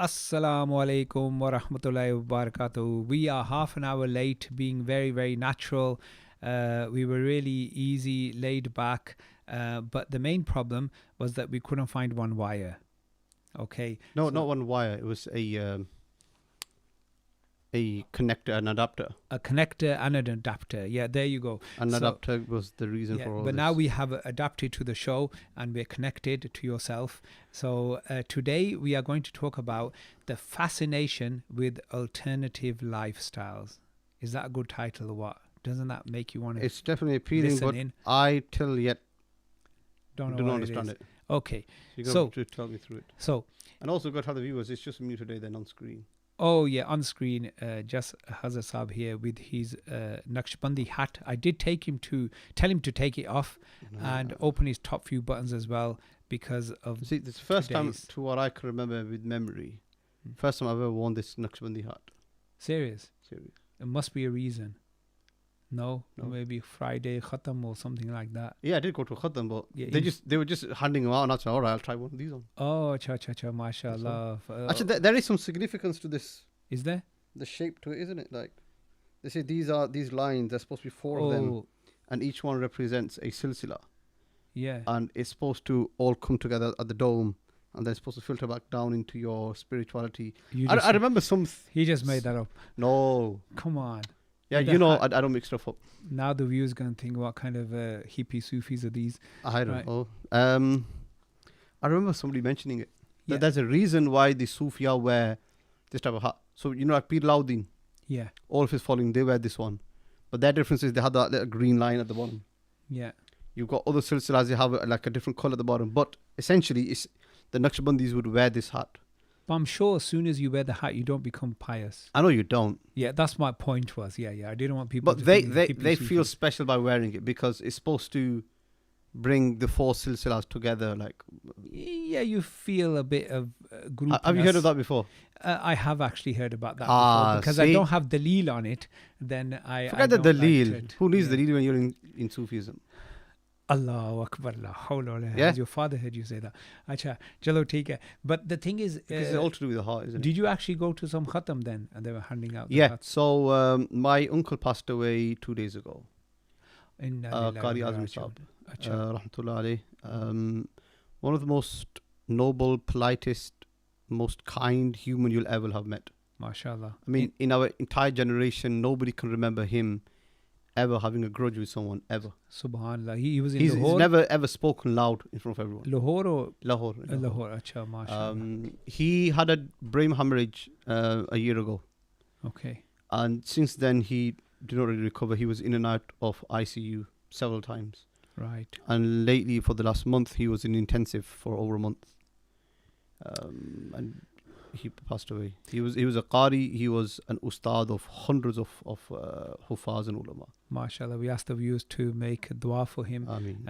Assalamu alaikum wa rahmatullahi wa barakatuh. We are half an hour late, being very, very natural. We were really easy, laid back. But the main problem was that we couldn't find one wire. Okay. No, not one wire. It was a connector, an adapter. A connector and an adapter. Yeah, there you go. An adapter was the reason for all but this. now we have adapted to the show and we're connected to yourself. So today we are going to talk about the fascination with alternative lifestyles. Is that a good title or what? Doesn't that make you want to? It's definitely appealing, but I till yet don't understand it. Okay. You're going to tell me through it. So, and also got to tell the viewers, it's just me today, then on screen. Oh yeah, on screen, just Hazrat Saab here with his Naqshbandi hat. I did tell him to take it off and open his top few buttons as well because of. See, this first time to what I can remember with memory. First time I've ever worn this Naqshbandi hat. Serious. It must be a reason. No, maybe Friday Khatam or something like that. Yeah, I did go to a Khatam, but they were just handing them out, and I said, all right, I'll try one of these on. Oh, cha, mashallah. Actually, there is some significance to this. Is there? The shape to it, isn't it? Like, they say these lines, there's supposed to be four of them, and each one represents a silsila. Yeah. And it's supposed to all come together at the dome, and then it's supposed to filter back down into your spirituality. I remember some... He just made that up. No. Come on. Yeah, I don't mix stuff up. Now the viewers going to think, what kind of hippie Sufis are these? I don't know. I remember somebody mentioning it. That there's a reason why the Sufia wear this type of hat. So, like Pir Lauddin. Yeah. All of his following, they wear this one. But their difference is they have that little green line at the bottom. Yeah. You've got other silsilas, they have like a different colour at the bottom. But essentially, it's the Naqshbandis would wear this hat. But I'm sure as soon as you wear the hat, you don't become pious. I know you don't. Yeah, that's my point was. Yeah. I didn't want people to they feel special by wearing it because it's supposed to bring the four silsilas together. Like, yeah, you feel a bit of groupiness. Have you heard of that before? I have actually heard about that before. Because I don't have daleel on it, then I... Forget the daleel. Who needs daleel when you're in Sufism? Allahu Akbar, la hawla wa la. Yeah. Has your father heard you say that? Acha, chalo theek hai. But the thing is... because it's all to do with the heart, isn't it? Did you actually go to some khatam then? And they were handing out the hats? So my uncle passed away 2 days ago. Qari Azmi Saab. Rahmatullah alayh. One of the most noble, politest, most kind human you'll ever have met. MashaAllah. I mean, in our entire generation, nobody can remember him ever having a grudge with someone, ever. Subhanallah. He was in He's Lahore? He's never ever spoken loud in front of everyone. Lahore or? Lahore. Lahore. Acha, MashaAllah. He had a brain hemorrhage a year ago. Okay. And since then, he did not really recover. He was in and out of ICU several times. Right. And lately, for the last month, he was in intensive for over a month. And he passed away. He was a qari. He was an ustad of hundreds of hufaz and ulama. MashaAllah. We asked the viewers to make a dua for him. Ameen.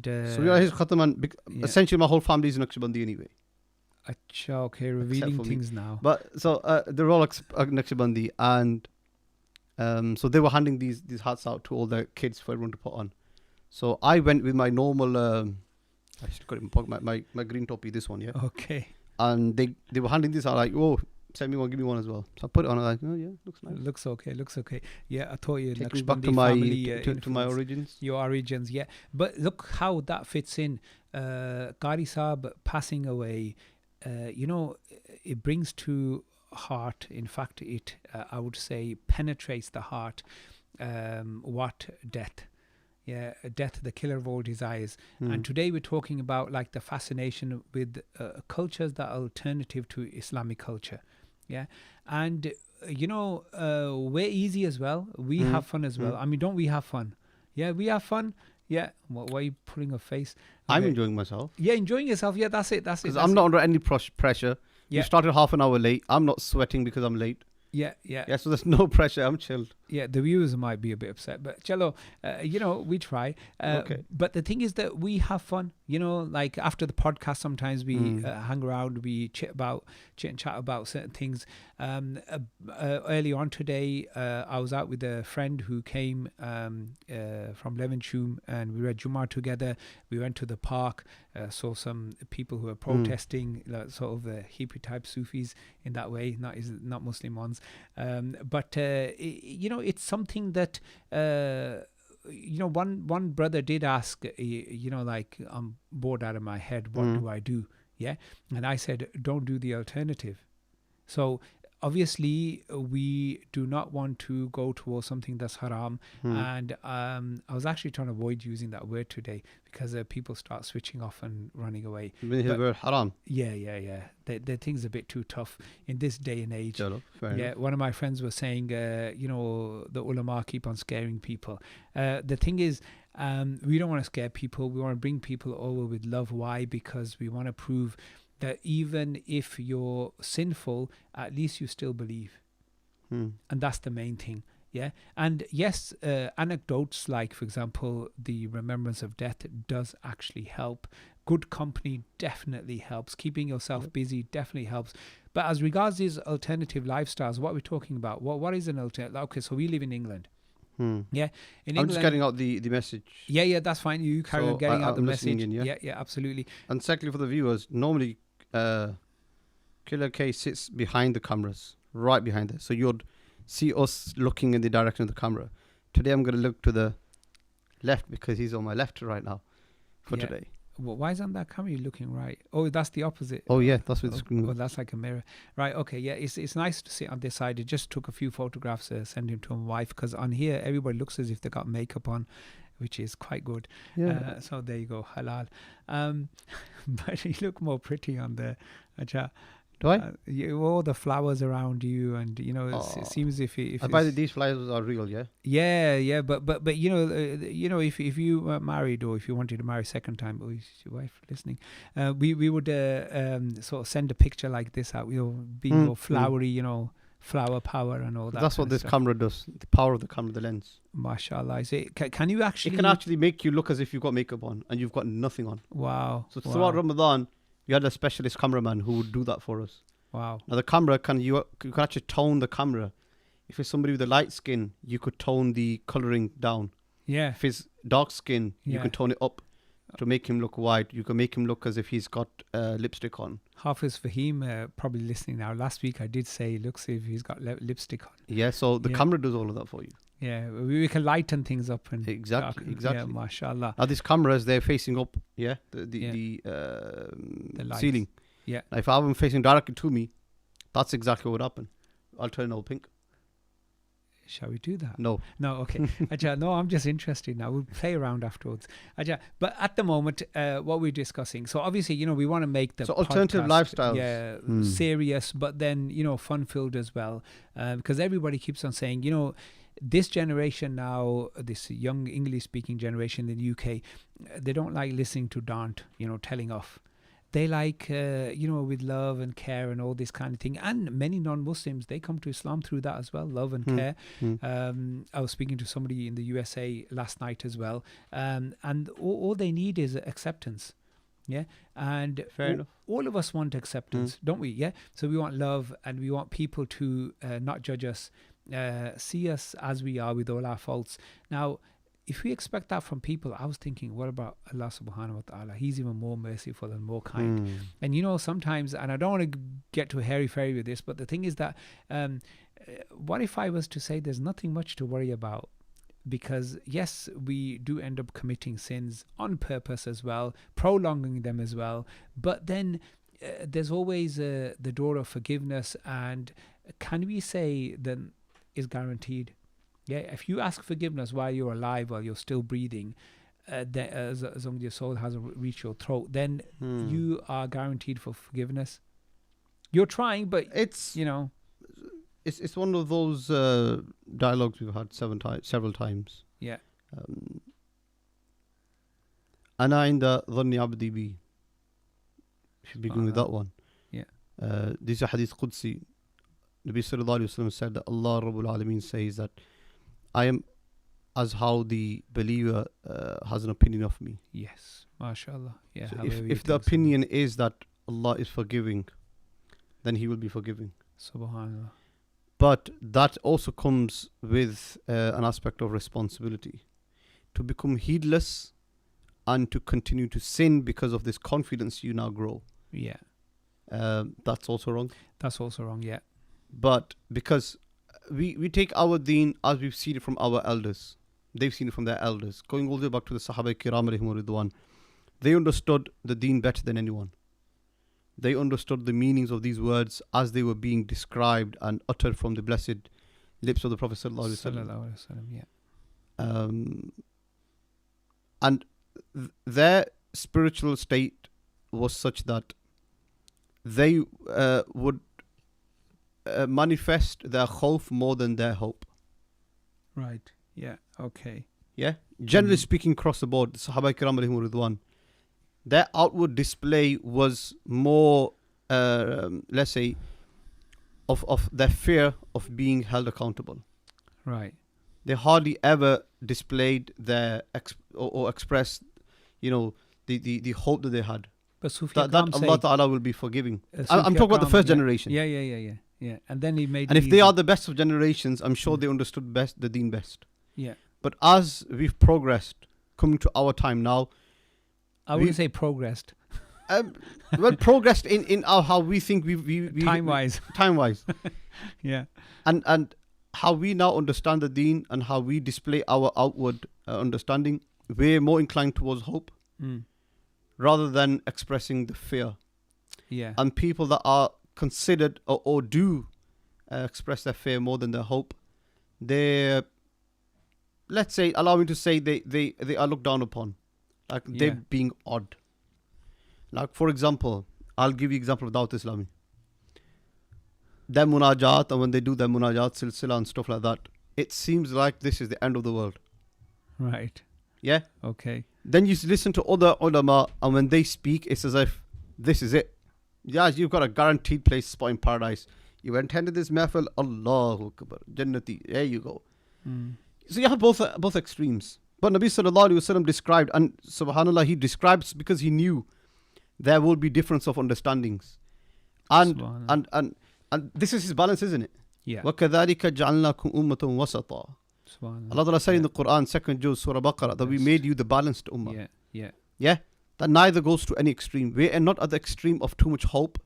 So we are his khatam, and essentially my whole family is Naqshbandi anyway. Acha, okay, revealing things now. But so they're all Naqshbandi, and so they were handing these hats out to all the kids for everyone to put on. So I went with my normal, I should got it in my pocket, my green topi, this one, yeah. Okay. And they were handing this out like, oh, send me one, give me one as well. So I put it on, I'm like, oh yeah, looks nice. Looks okay. Yeah, I thought you take me back to my origins. Your origins, yeah. But look how that fits in. Qari Saab passing away, it brings to heart, in fact, it, I would say, penetrates the heart, what death. Yeah, death, the killer of all desires. And today we're talking about like the fascination with cultures that are alternative to Islamic culture. Yeah. And, we're easy as well. We have fun as well. I mean, don't we have fun? Yeah, we have fun. Yeah. Why are you putting a face? Okay. I'm enjoying myself. Yeah, enjoying yourself. Yeah, that's it. Because I'm not under any pressure. Yeah. You started half an hour late. I'm not sweating because I'm late. Yeah. Yeah, so there's no pressure. I'm chilled. Yeah, the viewers might be a bit upset, but chalo, we try. Okay. But the thing is that we have fun. Like after the podcast, sometimes we hang around, we chit and chat about certain things. Early on today, I was out with a friend who came from Levenshulme, and we read Jummah together. We went to the park, saw some people who are protesting, like, sort of hippie type Sufis in that way, not Muslim ones. But it's something that one brother did ask, like, I'm bored out of my head, what do I do? Yeah. And I said, don't do the alternative. So obviously we do not want to go towards something that's haram. And I was actually trying to avoid using that word today because people start switching off and running away. The word haram. Yeah. The thing's a bit too tough in this day and age. Fair enough. One of my friends was saying, the ulama keep on scaring people. The thing is, we don't want to scare people. We want to bring people over with love. Why? Because we want to prove that even if you're sinful, at least you still believe. And that's the main thing. Yeah. And yes, anecdotes like, for example, the remembrance of death does actually help. Good company definitely helps. Keeping yourself busy definitely helps. But as regards these alternative lifestyles, what we're talking about, what is an alternative? Okay, so we live in England. Yeah. I'm just getting out the message. Yeah, that's fine. You carry on getting out the message. Yeah, absolutely. And secondly, for the viewers, normally Killer K sits behind the cameras, right behind it. So you'd see us looking in the direction of the camera. Today I'm going to look to the left because he's on my left right now for today. Well, why isn't that camera looking right? Oh, that's the opposite. Oh yeah, that's what the screen. Oh, that's like a mirror. Right, okay, yeah, it's nice to sit on this side. I just took a few photographs, send him to my wife, because on here everybody looks as if they got makeup on, which is quite good. Yeah. So there you go, halal. But you look more pretty on the Do I? All the flowers around you, and it seems if I buy these flowers are real, yeah. Yeah, but if you were married, or if you wanted to marry second time, or is your wife listening, we would sort of send a picture like this out, being more flowery, flower power and all that. That's what this camera does. The power of the camera, the lens. Mashallah. Can you actually? It can actually make you look as if you've got makeup on and you've got nothing on. Wow. So throughout Ramadan, we had a specialist cameraman who would do that for us. Wow. Now the camera you can actually tone the camera. If it's somebody with a light skin, you could tone the colouring down. Yeah. If it's dark skin, you can tone it up to make him look white. You can make him look as if he's got lipstick on. Hafiz Fahim probably listening now. Last week I did say, looks if he's got lipstick on. Yeah, so the camera does all of that for you. Yeah, we can lighten things up and exactly. Yeah, mashallah. Now these cameras, they're facing up. Yeah, the ceiling. Yeah. Now, if I have them facing directly to me, that's exactly what would happen. I'll turn all pink. Shall we do that? No, okay. No, I'm just interested now. We'll play around afterwards. But at the moment, what we're discussing, so obviously, we want to make the alternative lifestyles. Yeah, serious, but then, fun-filled as well. Because everybody keeps on saying, this generation now, this young English-speaking generation in the UK, they don't like listening to Dant, telling off. They like, with love and care and all this kind of thing. And many non-Muslims, they come to Islam through that as well, love and care. I was speaking to somebody in the USA last night as well. And all they need is acceptance. Yeah. And all of us want acceptance, don't we? Yeah. So we want love, and we want people to not judge us, see us as we are with all our faults. Now, if we expect that from people, I was thinking, what about Allah subhanahu wa ta'ala? He's even more merciful and more kind. And sometimes, and I don't want to get too hairy-fairy with this, but the thing is that what if I was to say there's nothing much to worry about? Because yes, we do end up committing sins on purpose as well, prolonging them as well, but then there's always the door of forgiveness. And can we say then is guaranteed? Yeah, if you ask forgiveness while you're alive, while you're still breathing, as long as your soul hasn't reached your throat, then you are guaranteed for forgiveness. You're trying, but it's it's one of those dialogues we've had several times. Yeah. Ana inda dhanni abdi bi. Should begin with that one. Yeah. This is a hadith Qudsi. Nabi sallallahu alayhi wa sallam said that Allah Rabbul Alameen says that I am as how the believer has an opinion of me. Yes. MashaAllah. Yeah. So however you if the think so. opinion is that Allah is forgiving, then He will be forgiving. Subhanallah. But that also comes with an aspect of responsibility. To become heedless and to continue to sin because of this confidence you now grow. Yeah. That's also wrong. That's also wrong. Yeah. But because we take our deen as we've seen it from our elders. They've seen it from their elders. Going all the way back to the Sahaba Kiram alayhim ridwan. They understood the deen better than anyone. They understood the meanings of these words as they were being described and uttered from the blessed lips of the Prophet sallallahu alaihi wasallam. Sallallahu alaihi wasallam. Yeah. And their spiritual state was such that they would manifest their khawf more than their hope. Right. Yeah. Okay. Yeah. Generally speaking, across the board, the Sahaba Kiram alayhim ridwan, their outward display was more, let's say, of their fear of being held accountable. Right. They hardly ever displayed their or expressed, the hope that they had. But Sufi That Allah Ta'ala will be forgiving. I'm talking about the first generation. Yeah. And then he made. And if they are the best of generations, I'm sure they understood the deen best. Yeah. But as we've progressed, coming to our time now, I wouldn't say progressed. Progressed in our, how we think we Time wise. Yeah. And how we now understand the deen and how we display our outward understanding, we're more inclined towards hope rather than expressing the fear. Yeah. And people that are considered or do express their fear more than their hope, they're, let's say, allow me to say, they are looked down upon. Like they're being odd. Like, for example, I'll give you example of Dawat Islami. Their munajat, and when they do their munajat, silsila and stuff like that, it seems like this is the end of the world. Right. Yeah? Okay. Then you listen to other ulama, and when they speak, it's as if this is it. Yeah, you've got a guaranteed place spot in paradise. You attended this mahfil, Allahu Akbar, Jannati, there you go. So you have both extremes. But Nabi sallallahu alaihi wasallam described, and subhanallah, he describes because he knew there will be difference of understandings. And this is his balance, isn't it? Yeah. وَكَذَلِكَ جَعَلْنَاكُمْ أُمَّةً وَسَطًا. Allah Ta'ala said in the Quran, 2nd Juz, Surah Baqarah, that we made you the balanced ummah. Yeah? That neither goes to any extreme. We are not at the extreme of too much hope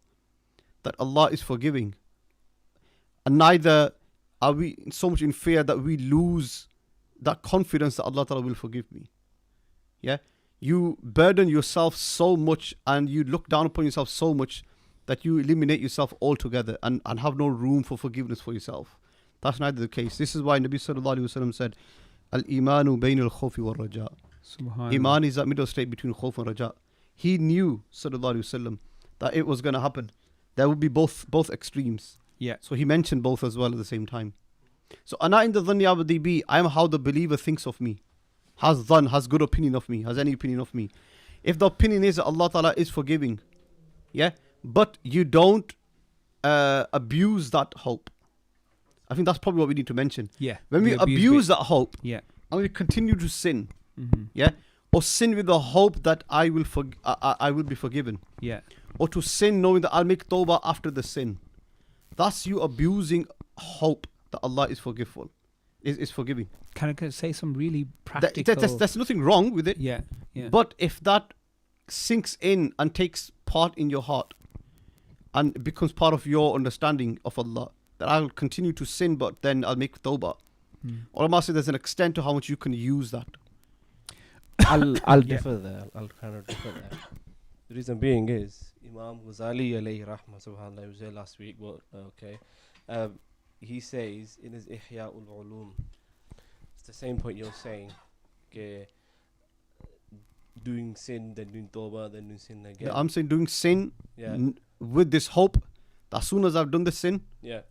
that Allah is forgiving. And neither are we so much in fear that we lose that confidence that Allah Ta'ala will forgive me. Yeah? You burden yourself so much and you look down upon yourself so much that you eliminate yourself altogether and have no room for forgiveness for yourself. That's neither the case. This is why Nabi sallallahu alaihi wasallam said, Al-imanu bayn al-khawfi wal-raja. Iman is that middle state between khawf and raja. He knew, sallallahu alaihi wasallam, that it was going to happen. There would be both extremes. Yeah. So he mentioned both as well at the same time. So ana inda dhanni abdi bi, I am how the believer thinks of me. Has good opinion of me, has any opinion of me. If the opinion is that Allah Ta'ala is forgiving, yeah, but you don't abuse that hope. I think that's probably what we need to mention. Yeah. When we abuse that hope, yeah, and we continue to sin, yeah, or sin with the hope that I will be forgiven, yeah, or to sin knowing that I'll make tawbah after the sin, that's you abusing hope that Allah is forgiving. Is forgiving. Can I say some really practical? There's nothing wrong with it. Yeah, yeah. But if that sinks in and takes part in your heart and becomes part of your understanding of Allah, that I'll continue to sin, but then I'll make tawbah. Ulama say there's an extent to how much you can use that. I'll differ there. I'll kind of differ there. The reason being is Imam Ghazali alayhi rahmah, subhanallah, he was there last week, but okay. He says in his Ihya ul-Ulum, it's the same point you're saying, okay, doing sin, then doing tawbah, then doing sin again. Yeah, I'm saying doing sin with this hope that as soon as I've done this sin,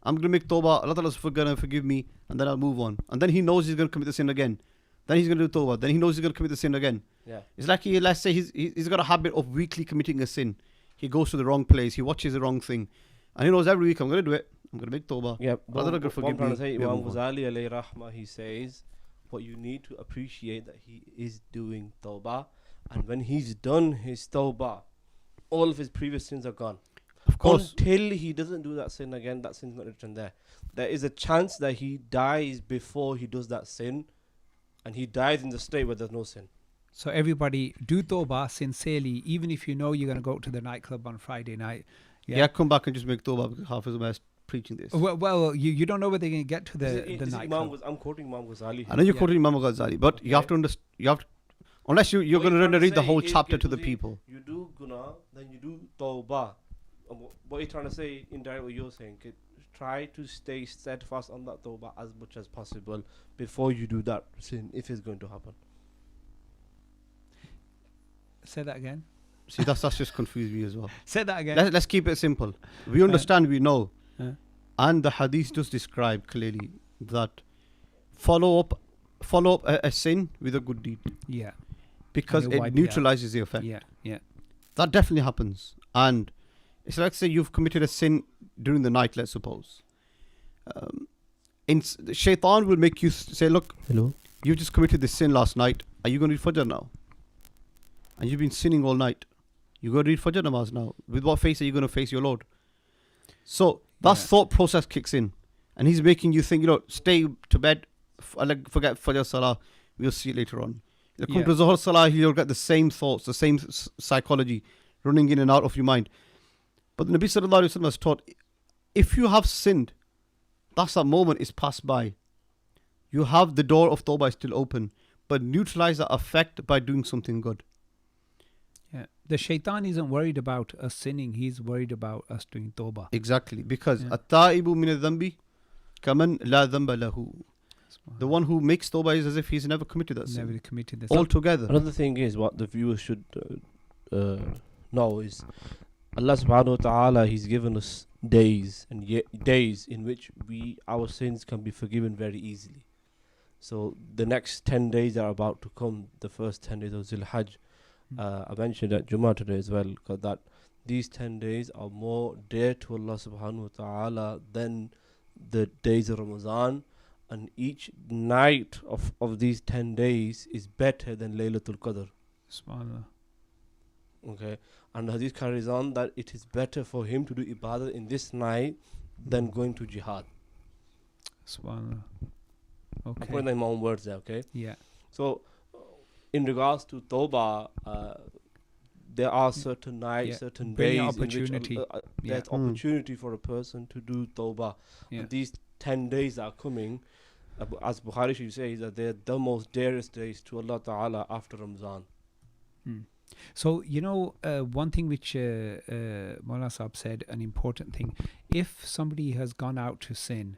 I'm going to make tawbah, Allah Ta'ala is going to forgive me, and then I'll move on. And then he knows he's going to commit the sin again. Then he's going to do tawbah. Then he knows he's going to commit the sin again. Yeah. It's like, let's say he's got a habit of weekly committing a sin. He goes to the wrong place, he watches the wrong thing, and he knows every week I'm going to do it. I'm going to make tawbah. Yeah, Allah but will what I'm forgive trying me. to say, Yeah, Imam move on. Ghazali alayhi rahmah, he says, what you need to appreciate that he is doing tawbah, and when he's done his tawbah, all of his previous sins are gone. Of course. Until he doesn't do that sin again, that sin's not written there. There is a chance that he dies before he does that sin, and he dies in the state where there's no sin. So everybody do tawbah sincerely, even if you know you're going to go to the nightclub on Friday night. Yeah, come back and just make tawbah because Hafiz Umar is preaching this. Well, you don't know whether they're going to get to This the is nightclub. I'm quoting Imam Ghazali. I know you're Yeah. quoting Imam Ghazali, but you have to understand. You have to, unless you're What going you're to trying to read the say whole is chapter to get the people. You do guna, then you do tawbah. What you're trying to say, indirectly, what you're saying, try to stay steadfast on that tawbah as much as possible before you do that sin, if it's going to happen. Say that again. See, that's just confused me as well. Say that again. Let's keep it simple. We understand, we know, Uh. and the hadith does describe clearly that follow up a sin with a good deed Yeah. because And it you wipe it out. neutralizes the effect. Yeah. Yeah. That definitely happens, and it's like say you've committed a sin during the night. Let's suppose, Shaitan will make you say, "Look, Hello. you just committed this sin last night. Are you going to read Fajr now? And you've been sinning all night. You're going to read Fajr namaz now. With what face are you going to face your Lord?" So that thought process kicks in, and he's making you think, stay to bed, forget Fajr Salah. We'll see it later on. You'll come Yeah. to Zuhr Salah, you'll get the same thoughts, the same psychology running in and out of your mind. But the Nabi Sallallahu Alaihi Wasallam has taught, if you have sinned, that's that moment is passed by. You have the door of Tawbah is still open, but neutralize that effect by doing something good. Yeah. The shaitan isn't worried about us sinning. He's worried about us doing tawbah. Exactly, because Yeah. at-ta'ibu min al-dhanbi kaman la dhanba lahu. The one who makes Tawbah is as if he's never committed that sin. Never committed this. Altogether. Another thing is what the viewers should know is Allah subhanahu wa ta'ala, He's given us days and days in which our sins can be forgiven very easily. So the next 10 days are about to come, the first 10 days of Zil Hajj. I mentioned at Jummah today as well, that these 10 days are more dear to Allah subhanahu wa ta'ala than the days of Ramadan, and each night of these 10 days is better than Laylatul Qadr. Subhanallah. Okay, and the hadith carries on that it is better for him to do ibadah in this night than going to jihad. Subhanallah. I'm putting Okay. them in my own words there, okay? Yeah. So, in regards to Tawbah, there are certain nights, Yeah. certain Bring days your in which opportunity. there's Yeah. opportunity for a person to do Tawbah. Yeah. And these 10 days are coming, as Bukhari Sharif says, that they're the most dearest days to Allah Ta'ala after Ramadan. So, one thing which Maulana Sahib said, an important thing, if somebody has gone out to sin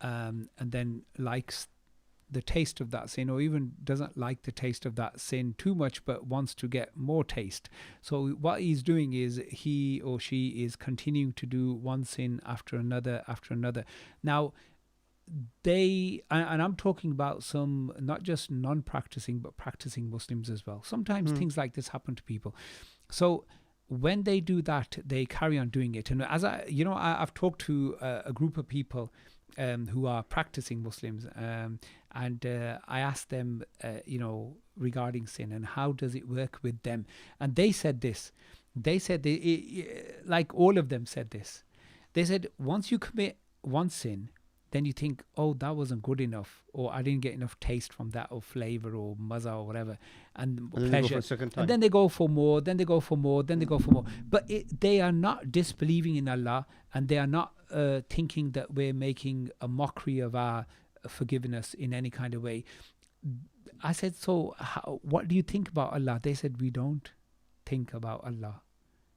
and then likes the taste of that sin, or even doesn't like the taste of that sin too much but wants to get more taste, so what he's doing is he or she is continuing to do one sin after another. Now, and I'm talking about some not just non-practicing but practicing Muslims as well. Sometimes things like this happen to people. So when they do that, they carry on doing it. And as I've talked to a group of people who are practicing Muslims, and I asked them, regarding sin and how does it work with them. And they said this. They said, like all of them said this. They said, once you commit one sin, then you think, oh, that wasn't good enough, or I didn't get enough taste from that, or flavor, or maza, or whatever, and then pleasure. they go for a second time. And then they go for more, then they go for more, then they go for more. But they are not disbelieving in Allah, and they are not thinking that we're making a mockery of our forgiveness in any kind of way. I said, so what do you think about Allah? They said, we don't think about Allah.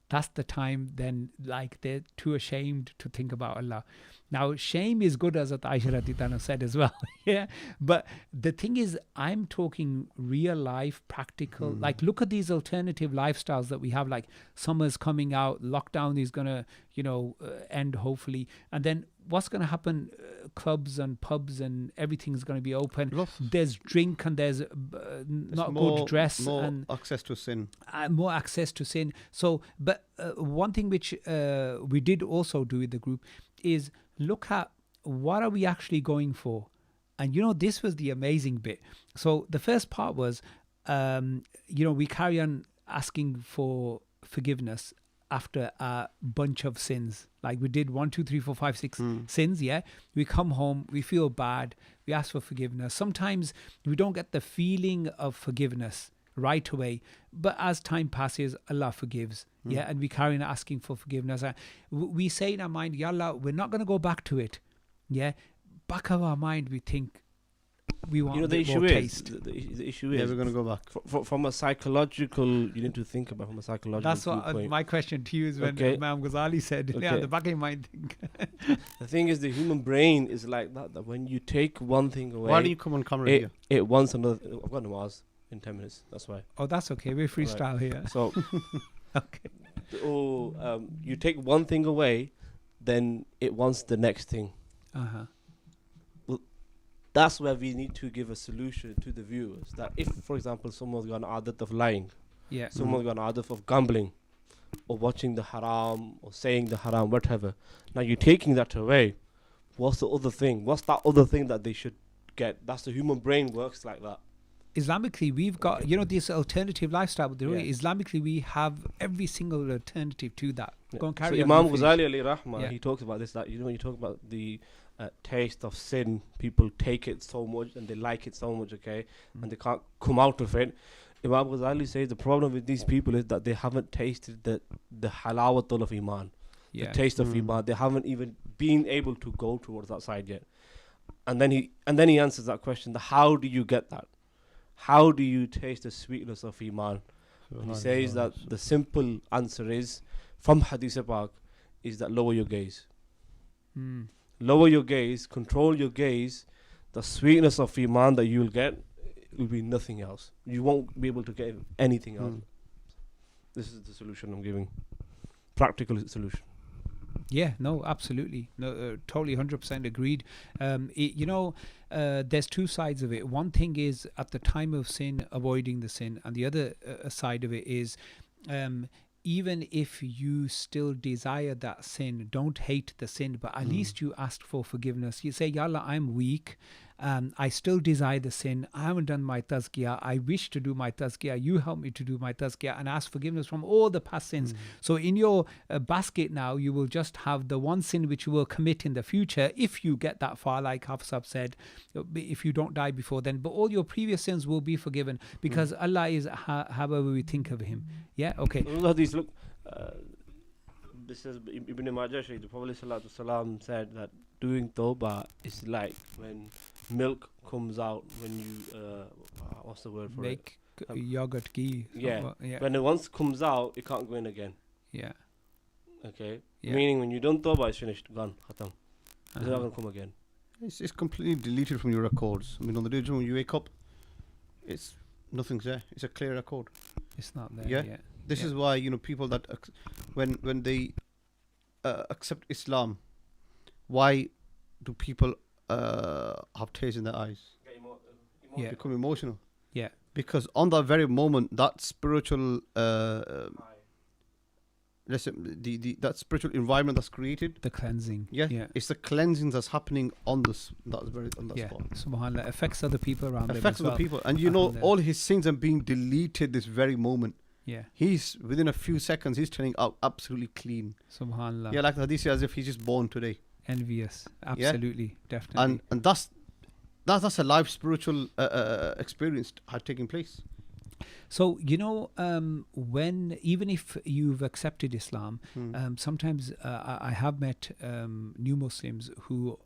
That's the time then, like, they're too ashamed to think about Allah. Now, shame is good, as Aisha radhiyallahu anha said as well. Yeah. But the thing is, I'm talking real life, practical. Like, look at these alternative lifestyles that we have. Like, summer's coming out, lockdown is going to, end hopefully. And then what's going to happen? Clubs and pubs and everything's going to be open. There's drink and there's not good dress more and access to sin. more access to sin. So, but one thing which we did also do with the group is look at what are we actually going for. And this was the amazing bit. So the first part was we carry on asking for forgiveness after a bunch of sins. Like we did 1, 2, 3, 4, 5, 6 sins. Yeah, we come home, we feel bad, we ask for forgiveness. Sometimes we don't get the feeling of forgiveness right away, but as time passes, Allah forgives. Yeah, and we carry on asking for forgiveness. We say in our mind, Ya Allah, we're not going to go back to it. Yeah, back of our mind, we think we want the issue more is taste. the issue is Never going to go back. from a psychological. You need to think about from a psychological. That's what viewpoint. my question to you is when Okay. Imam Ghazali said, Okay. the back of your mind think. The thing is, the human brain is like that. That when you take one thing away, Why do you come on camera here? it wants another. I've got namaz in 10 minutes. That's why. Oh, that's okay. We're freestyle here. So, Okay. you take one thing away, then it wants the next thing. Uh-huh. That's where we need to give a solution to the viewers. That if, for example, someone's got an adat of lying, Yeah. someone's got an adat of gambling, or watching the haram, or saying the haram, whatever. Now you're taking that away. What's the other thing? What's that other thing that they should get? That's the human brain works like that. Islamically, we've got, this alternative lifestyle. But Islamically, we have every single alternative to that. Go and carry so on. Imam you Ghazali alayhi rahmah, Yeah. he talks about this, that when you talk about the taste of sin, people take it so much and they like it so much, okay, and they can't come out of it. Imam Ghazali says the problem with these people is that they haven't tasted the halawatul of iman, Yeah. the taste of iman. They haven't even been able to go towards that side yet. And then he answers that question: how do you get that? How do you taste the sweetness of iman? And he says that the simple answer is, from Hadith Pak, is that lower your gaze. Mm. Lower your gaze, control your gaze. The sweetness of iman that you'll get will be nothing else. You won't be able to get anything else. This is the solution I'm giving. Practical solution. Yeah, no, absolutely. No, totally 100% agreed. There's two sides of it. One thing is at the time of sin, avoiding the sin. And the other side of it is even if you still desire that sin, don't hate the sin, but at least you ask for forgiveness. You say, Ya Allah, I'm weak. I still desire the sin. I haven't done my tazkiyah. I wish to do my tazkiyah. You help me to do my tazkiyah and ask forgiveness from all the past sins. So in your basket now, you will just have the one sin which you will commit in the future if you get that far, like Hafsab said, if you don't die before then. But all your previous sins will be forgiven because Allah is however we think of Him. Yeah, okay. Look, this is Ibn Majah, the Prophet ﷺ said that doing tawbah is like when milk comes out when you what's the word for Make yogurt ghee. Yeah. Yeah. When it once comes out, it can't go in again. Yeah. Okay. Yeah. Meaning when you don't tawbah, it's finished, gone, khatam. It's not gonna come again. It's completely deleted from your records. I mean, on the day when you wake up, it's nothing's there. It's a clear record. It's not there. Yeah. Yeah. This is why people that when they accept Islam, why do people have tears in their eyes? Yeah. Become emotional. Yeah. Because on that very moment, that spiritual that spiritual environment that's created, The cleansing. yeah, Yeah. it's the cleansing that's happening on that Yeah. spot. Subhanallah. Affects other people around him Affects as other well. people, and Alhamdulillah. all his sins are being deleted this very moment. Yeah. He's within a few seconds, he's turning out absolutely clean. Subhanallah. Yeah, like the hadith says, as if he's just born today. Envious. Absolutely. Definitely. And that's a live spiritual experience taking place. So, when, even if you've accepted Islam, sometimes I have met new Muslims who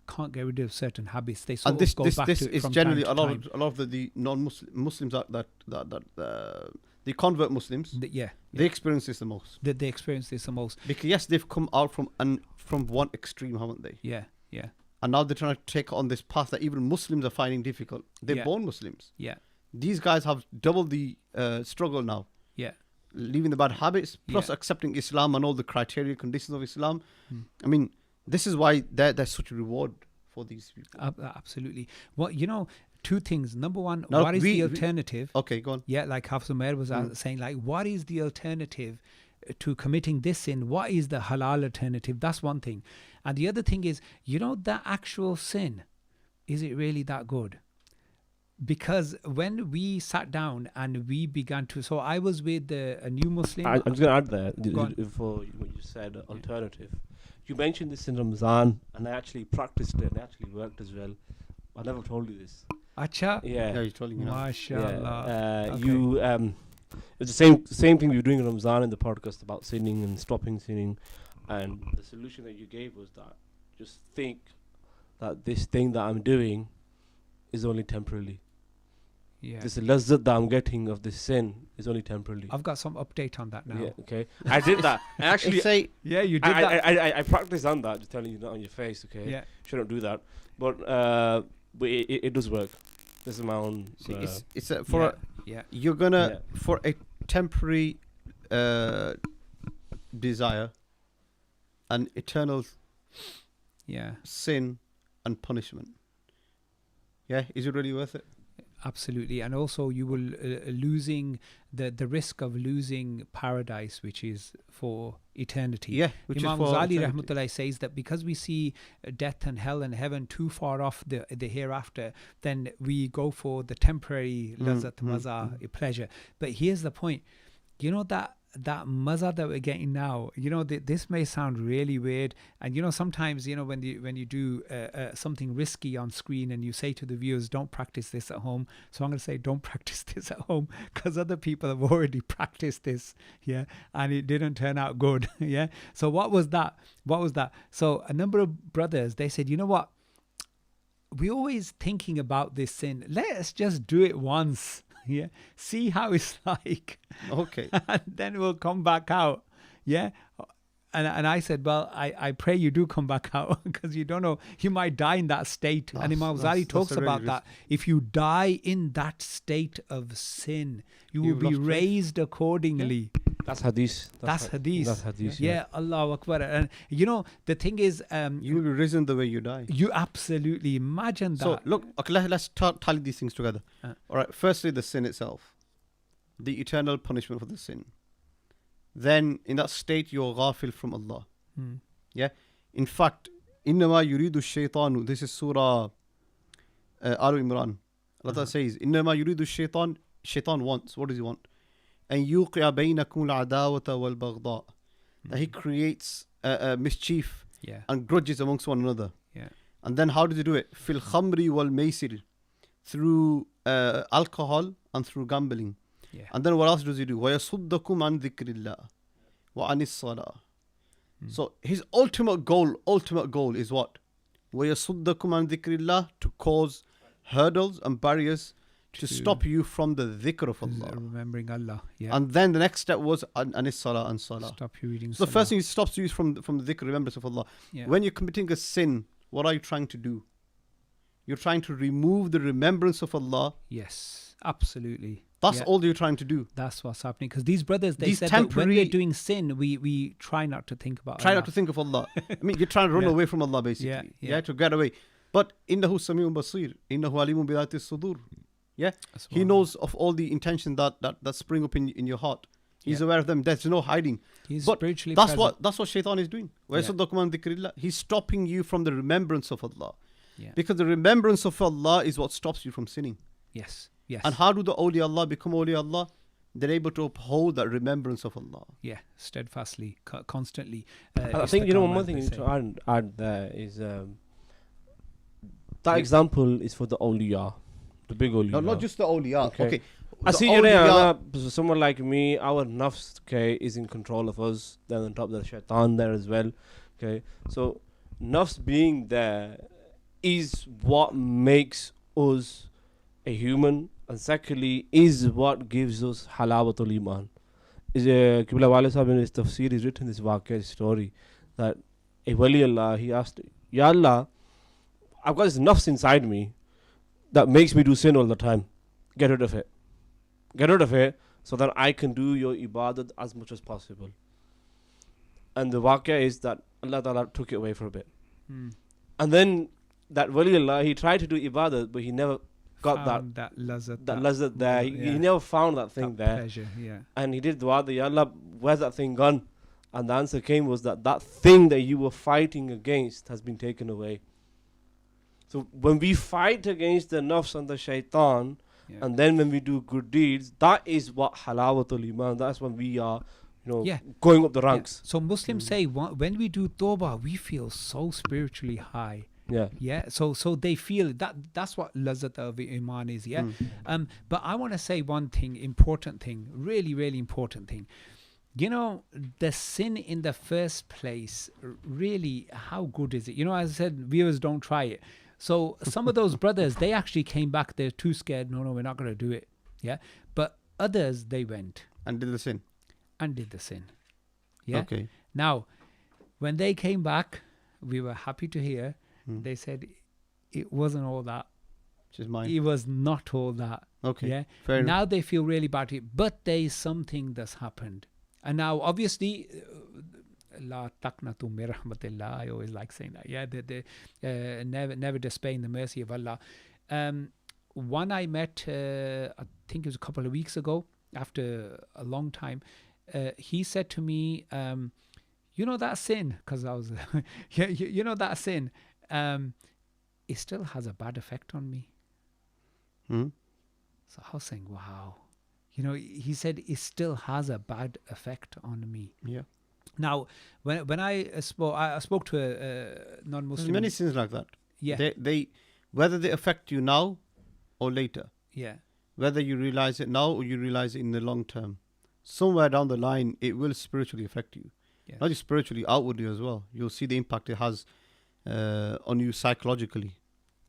can't get rid of certain habits. They sort And this of go back this to it is from generally time to time. a lot of the non-Muslims that the convert Muslims, they experience this the most. They experience this the most. Because yes, they've come out from one extreme, haven't they? Yeah, yeah, And now they're trying to take on this path that even Muslims are finding difficult. They're Yeah. born Muslims. yeah, These guys have double the struggle now. yeah. leaving the bad habits, plus Yeah. accepting Islam and all the criteria, conditions of Islam. Mm. I mean, this is why there's such a reward for these people. Absolutely. What two things. Number one, Now, what is we- the we- alternative? Okay, go on. Yeah, like Hafiz Umair was saying, like, what is the alternative to committing this sin? What is the halal alternative? That's one thing. And the other thing is, that actual sin, is it really that good? Because when we sat down and we began to, so I was with a new Muslim. I'm just going to add Go on. there for what you said, alternative. You mentioned this in Ramzan, and I actually practiced it, and it actually worked as well. I never told you this. Acha, Yeah, you're telling me now. mashallah. Okay. You it's the same thing we were doing in Ramzan in the podcast about sinning and stopping sinning, and the solution that you gave was that just think that this thing that I'm doing is only temporarily. Yeah. This lazzat that I'm getting of this sin is only temporarily. I've got some update on that now. Yeah, okay. I did that. I actually, Say, Yeah, you did that. I practiced on that, just telling you not on your face, okay? Yeah. Shouldn't do that. But it does work. This is my own. see, it's for Yeah. you're gonna Yeah. for a temporary desire, an eternal Yeah. sin and punishment. Yeah, is it really worth it? Absolutely. And also you will losing the risk of losing paradise, which is for eternity. Yeah, which Imam is for Ghazali eternity. Rahmatullah says that because we see death and hell and heaven too far off the hereafter, then we go for the temporary lazat, maza, pleasure. But here's the point. That maza that we're getting now, this may sound really weird, and sometimes when you do something risky on screen and you say to the viewers, don't practice this at home, so I'm going to say don't practice this at home because other people have already practiced this, and it didn't turn out good. So what was that? So a number of brothers, they said, you know what, we're always thinking about this sin, let's just do it once. See how it's like. Okay. And then we'll come back out. And I said, well, I pray you do come back out because you don't know, you might die in that state. And Imam Ghazali talks a really about that. If you die in that state of sin, you will You've be lost faith. raised accordingly. That's hadith. That's hadith. That's hadith. Yeah, Allahu Akbar. And the thing is, You will be risen the way you die. you absolutely imagine that. So look, okay, let's tally these things together. All right. Firstly, the sin itself, the eternal punishment for the sin. Then in that state, you're ghafil from Allah. Hmm. Yeah. In fact, إنما يريد الشيطان. This is Surah Al Imran. Allah says, إنما يريد الشيطان. Shaitan wants. What does he want? And يوقع بينكم العداوة والبغضاء. That he creates mischief Yeah. and grudges amongst one another. Yeah. And then how does he do it? Fil khamri wal maisir, through alcohol and through gambling. Yeah. And then what else does he do? وَيَصُدَّكُمْ عَنْ ذِكْرِ اللَّهِ وَعَنِ الصَّلَاةِ. So his ultimate goal is what? وَيَصُدَّكُمْ عَنْ ذِكْرِ اللَّهِ, to cause hurdles and barriers to stop you from the dhikr of Allah. Remembering Allah. Yeah. And then the next step was anis salah and salah. Stop you reading. So the first thing it stops you from the dhikr, remembrance of Allah. Yeah. When you're committing a sin, what are you trying to do? You're trying to remove the remembrance of Allah. Yes, absolutely. That's Yeah. all you're trying to do. That's what's happening. Because these brothers, they These said that when we're temporary- doing sin, we try not to think about Try Allah. not to think of Allah. I mean, you're trying to run Yeah. away from Allah, basically. Yeah, Yeah, yeah. to get away. But innahu sami'un basir, innahu alimun bi dhati sudur. Yeah, That's he what- knows of all the intentions that spring up in your heart. He's Yeah. aware of them. There's no hiding. He's But spiritually that's present. what Shaitan is doing. وَيَصُدَّكُمْ عَنْ ذِكْرِ اللَّهِ. He's stopping you from the remembrance of Allah. Yeah. Because the remembrance of Allah is what stops you from sinning. Yes. Yes. And how do the awliya Allah become awliya Allah? They're able to uphold that remembrance of Allah. Yeah. Steadfastly, constantly. I think one more istiqamah, thing they you need say. to add there is that example is for the awliya, the big awliya. No, not just the awliya. Okay. I The see you awliya- there. Someone like me, our nafs, okay, is in control of us. Then on top there's shaitan there as well. Okay, so nafs being there is what makes us a human, and secondly is what gives us halawatul iman. Is Qibla Wali Sahib in his tafsir is written this waqia story that a wali Allah, he asked, Ya Allah, I've got this nafs inside me that makes me do sin all the time. Get rid of it. Get rid of it. so that I can do your ibadat as much as possible. And the waqia is that Allah Ta'ala took it away for a bit. And then that wali Allah, he tried to do ibadat, but he never got Found that lazat, that lazzat there. yeah, He never found that thing that there. pleasure, yeah. And he did dua, Ya Allah, where's that thing gone? And the answer came was that thing that you were fighting against has been taken away. So when we fight against the nafs and the shaitan, Yeah. and then when we do good deeds, that is what halawatul iman. That's when we are, Yeah. going up the Yeah. ranks. So Muslims say when we do tawbah, we feel so spiritually high. Yeah. Yeah. So they feel that's what lazat of iman is. Yeah. But I want to say one thing, important thing, really, really important thing. The sin in the first place, really, how good is it? As I said, viewers, don't try it. So some of those brothers, they actually came back. They're too scared. No, we're not going to do it. Yeah. But others, they went And did the sin. and did the sin. Yeah. Okay. Now, when they came back, we were happy to hear. They said it wasn't all that. Which is mine. It was not all that. Okay. Yeah. Fair enough. Now they feel really bad. But there is something that's happened. And now, obviously, La taqnatu min rahmatillah. I always like saying that. Yeah, never despair in the mercy of Allah. One I met, I think it was a couple of weeks ago, after a long time. He said to me, that sin, because I was, that sin, it still has a bad effect on me. So I was saying, wow. He said it still has a bad effect on me. Yeah. Now, when I spoke to a non-Muslim. There's many sins like that. Yeah. They whether they affect you now or later. Yeah. Whether you realize it now or you realize it in the long term. Somewhere down the line, it will spiritually affect you. Yes. Not just spiritually, outwardly as well. You'll see the impact it has on you psychologically,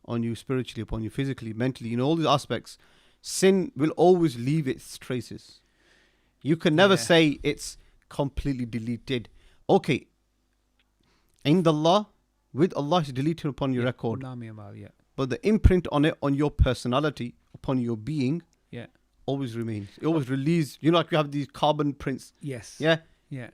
on you spiritually, upon you physically, mentally, all these aspects. Sin will always leave its traces. You can never say it's completely deleted. Okay, in Allah, with Allah, it's deleted upon your record. Yeah. But the imprint on it, on your personality, upon your being, always remains. It always releases. Like you have these carbon prints. Yes. Yeah. Yeah.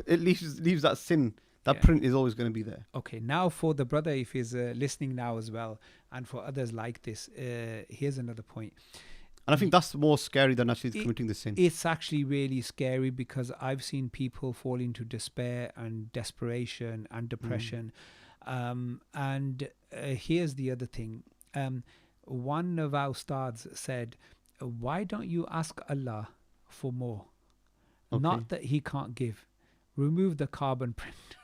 It leaves that sin. That Yeah. print is always going to be there. Okay, now for the brother, if he's listening now as well, and for others like this, here's another point. And I think that's more scary than actually committing the sin. It's actually really scary because I've seen people fall into despair and desperation and depression. And here's the other thing. One of our ustads said, why don't you ask Allah for more? Okay. Not that he can't give. Remove the carbon print.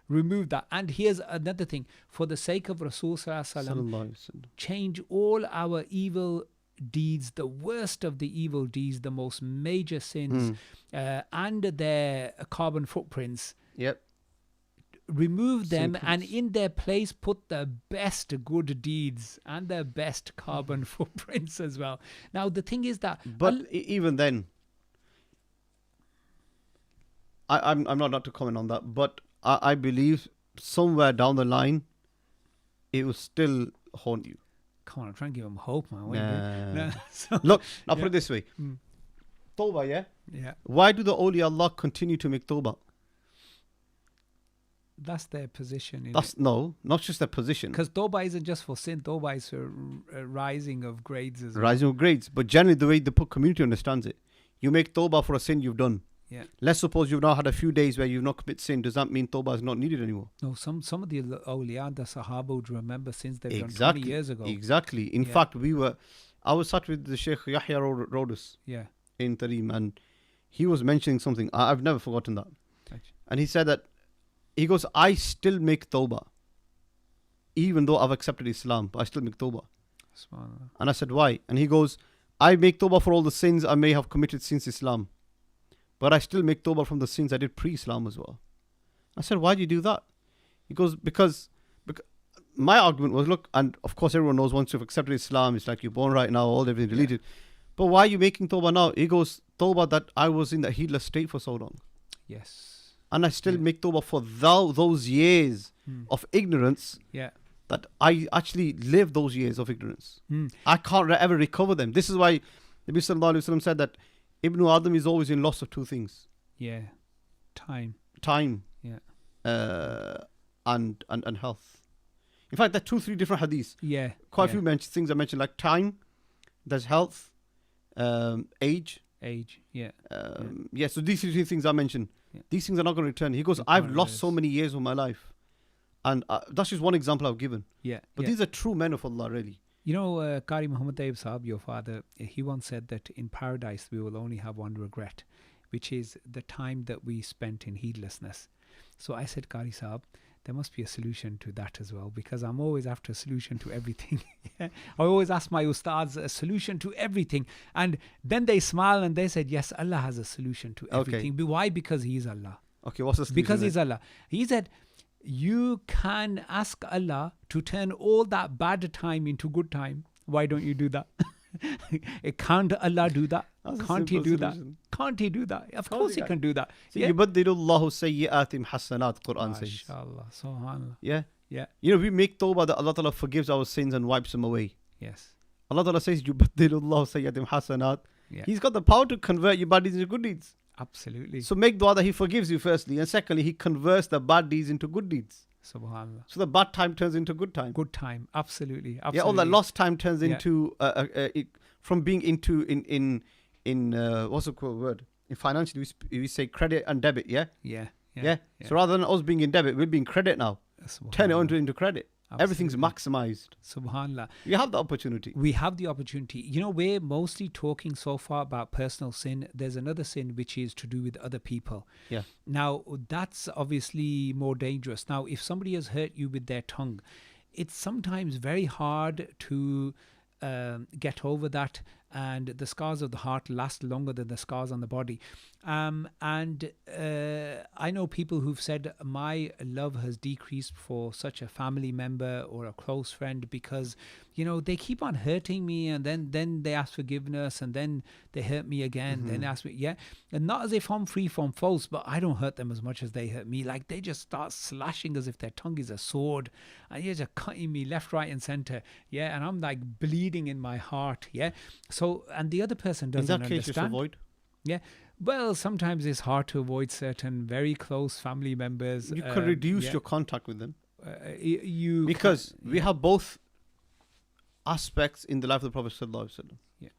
Remove that. And here's another thing. For the sake of Rasul Sallallahu Alaihi Wasallam, change all our evil deeds, the worst of the evil deeds, the most major sins, and their carbon footprints. Yep. Remove them Sin and prints. in their place put the best good deeds and the best carbon footprints as well. Now the thing is that, But even then, I'm not to comment on that, but I believe somewhere down the line, it will still haunt you. come on, I'm trying to give them hope, man. What are you doing? Nah. No, so- Look, I'll put it this way. Tawbah, yeah? yeah, Why do the awliya Allah continue to make tawbah? that's their position. No, not just their position. Because Tawbah isn't just for sin, Tawbah is for rising of grades as well. Rising of grades. But generally, the way the community understands it, you make tawbah for a sin you've done. Yeah. Let's suppose you've now had a few days where you've not committed sin. Does that mean tawbah is not needed anymore? No, some of the awliya and the Sahaba would remember sins they've done Exactly. 20 years ago. Exactly. In Yeah. fact, I was sat with the Sheikh Yahya Rodus Yeah. in Tareem, and he was mentioning something. I've never forgotten that. Right. And he said that, he goes, I still make tawbah. Even though I've accepted Islam, but I still make tawbah. Subhanallah. And I said, why? And he goes, I make tawbah for all the sins I may have committed since Islam. But I still make tawbah from the sins I did pre-Islam as well. I said, why do you do that? He goes, because my argument was, look, and of course everyone knows once you've accepted Islam, it's like you're born right now, all everything deleted. But why are you making tawbah now? He goes, tawbah that I was in that heedless state for so long. Yes. And I still make tawbah for those years of ignorance Yeah. that I actually lived those years of ignorance. Mm. I can't ever recover them. This is why Nabi Sallallahu Alaihi Wasallam said that Ibn Adam is always in loss of two things: Yeah. Time. time, Yeah. and health. In fact, there are 2-3 different hadiths. Yeah. Quite a yeah. few things I mentioned, like time, there's health, age. Age. Yeah. Yeah, so these 3 things I mentioned, Yeah. these things are not going to return. He goes, You I've can't lost so reverse. many years of my life. And that's just one example I've given. Yeah. But yeah. these are true men of Allah, really. You know, Qari Muhammad Tayyib Saab, your father, he once said that in paradise we will only have one regret, which is the time that we spent in heedlessness. So I said, Qari Saab, there must be a solution to that as well, because I'm always after a solution to everything. Yeah. I always ask my ustads a solution to everything. And then they smile and they said, yes, Allah has a solution to Okay. everything. Why? Because He is Allah. Okay, what's the solution? Because then? He's Allah. He said, you can ask Allah to turn all that bad time into good time. Why don't you do that? Can't Allah do that? That's a Can't He simple do that? solution. Can't He do that? Of Can't course he He can do that. See, Yeah. يُبَدِّلُ اللَّهُ سَيِّئَاتِهِمْ حَسَنَاتٍ, Quran says. MashaAllah. Subhanallah. Yeah. Yeah. You know, we make tawbah that Allah Ta'ala forgives our sins and wipes them away. Yes. Allah Ta'ala says, يُبَدِّلُ اللَّهُ سَيِّئَاتِهِمْ حَسَنَات. Yeah. He's got the power to convert your bad deeds into good deeds. Absolutely. So make dua that He forgives you firstly. And secondly, He converts the bad deeds into good deeds. Subhanallah. So the bad time turns into good time. Good time. Absolutely. Absolutely. Yeah, all that lost time turns Yeah. into from being into in what's the word? In financially, we say credit and debit. Yeah? Yeah. Yeah. So rather than us being in debit, we'll be in credit now. Turn it into credit. Everything's Absolutely. maximized. Subhanallah. You have the opportunity. We have the opportunity. You know, we're mostly talking so far about personal sin. There's another sin which is to do with other people. Yeah. Now, that's obviously more dangerous. Now, if somebody has hurt you with their tongue, it's sometimes very hard to get over that, and the scars of the heart last longer than the scars on the body. And I know people who've said, my love has decreased for such a family member or a close friend because, you know, they keep on hurting me, and then they ask forgiveness, and then they hurt me again, then ask me, yeah. And not as if I'm free from faults, but I don't hurt them as much as they hurt me. Like, they just start slashing as if their tongue is a sword, and they're just cutting me left, right, and center. Yeah. And I'm like bleeding in my heart. Yeah. So, and the other person doesn't In that case, just understand. avoid. Yeah. Well, sometimes it's hard to avoid certain very close family members. You can reduce yeah. your contact with them. You Because can- we yeah. have both aspects in the life of the Prophet Sallallahu Alaihi Wasallam. Yeah.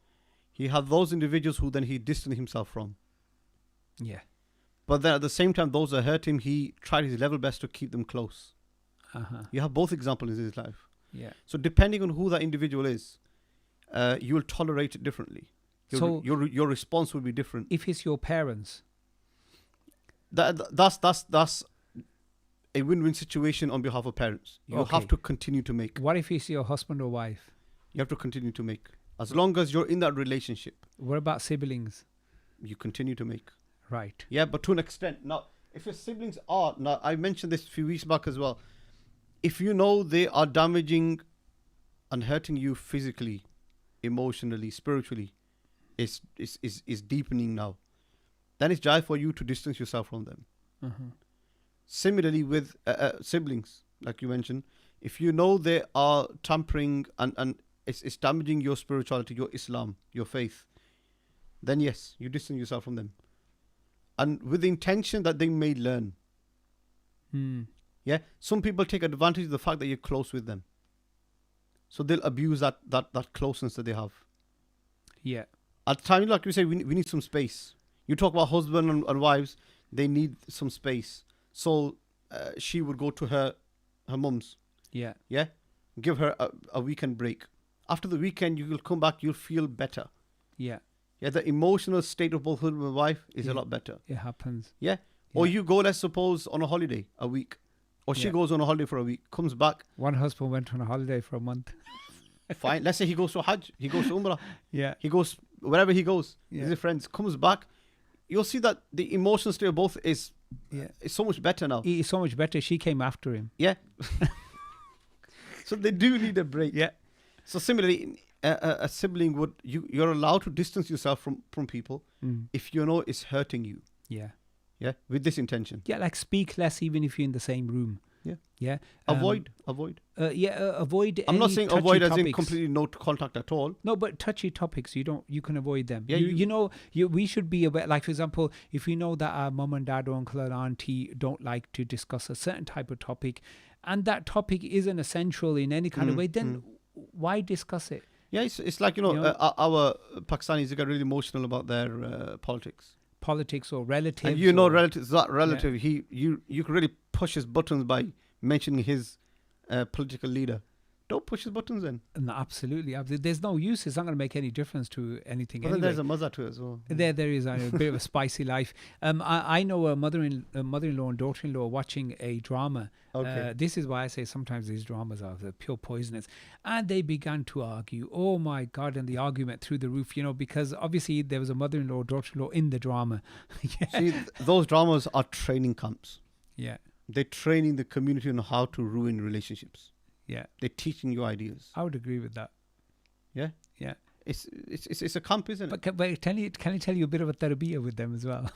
He had those individuals who then he distanced himself from. Yeah. But then at the same time, those that hurt him, he tried his level best to keep them close. Uh-huh. You have both examples in his life. Yeah. So depending on who that individual is, you will tolerate it differently. Your response will be different. If it's your parents, That's a win-win situation on behalf of parents. You Okay. have to continue to make. what if it's your husband or wife? You have to continue to make. As long as you're in that relationship, What about siblings? you continue to make. Right. Yeah, but to an extent. Now, if your siblings are, now I mentioned this a few weeks back as well. If you know they are damaging and hurting you physically, emotionally, spiritually, is deepening now, then it's jai for you to distance yourself from them. Uh-huh. Similarly with siblings, like you mentioned, if you know they are tampering and it's damaging your spirituality, your Islam, your faith, then yes, you distance yourself from them. And with the intention that they may learn. Hmm. Yeah, some people take advantage of the fact that you're close with them. So they'll abuse that closeness that they have. Yeah. At the time, like we say, we need some space. You talk about husband and wives, they need some space. So she would go to her mum's, Yeah. yeah? Give her a weekend break. After the weekend, you will come back, you'll feel better. Yeah. Yeah, the emotional state of both husband and wife is Yeah. a lot better. It happens. Yeah? Or Yeah. you go, let's suppose, on a holiday, a week. Or she Yeah. goes on a holiday for a week, comes back, One husband went on a holiday for a month. fine. Let's say he goes to Hajj, he goes to Umrah, Yeah. he goes wherever he goes, Yeah. his friends, comes back. You'll see that the emotional state of both is so much better now. It's so much better. She came after him. Yeah. So they do need a break. Yeah. So similarly, a sibling would you're allowed to distance yourself from people Mm. if you know it's hurting you. Yeah. Yeah, with this intention. Yeah, like speak less even if you're in the same room. Yeah. Yeah. Avoid. Avoid. I'm not any saying touchy avoid as in topics. completely no contact at all. No, but touchy topics, you can avoid them. Yeah, We should be aware. Like, for example, if we know that our mum and dad or uncle and auntie don't like to discuss a certain type of topic, and that topic isn't essential in any kind of way, then why discuss it? Yeah, it's like, our Pakistanis, they get really emotional about their politics. Politics or relatives. And relatives, that relative, you can really push his buttons by mentioning his political leader. Don't push his buttons then. No, absolutely. There's no use. It's not going to make any difference to anything. But anyway. then there's a mazza to it as well. There is a bit of a spicy life. I know a mother-in-law and daughter-in-law watching a drama. Okay. This is why I say sometimes these dramas are pure poisonous. And they began to argue. Oh my God! And the argument through the roof. Because obviously there was a mother-in-law, daughter-in-law in the drama. Yeah. See, those dramas are training camps. Yeah. They're training the community on how to ruin relationships. Yeah. They're teaching you ideas. I would agree with that. Yeah. Yeah. It's a camp, isn't it? But can I tell you a bit of a tarbiyah with them as well?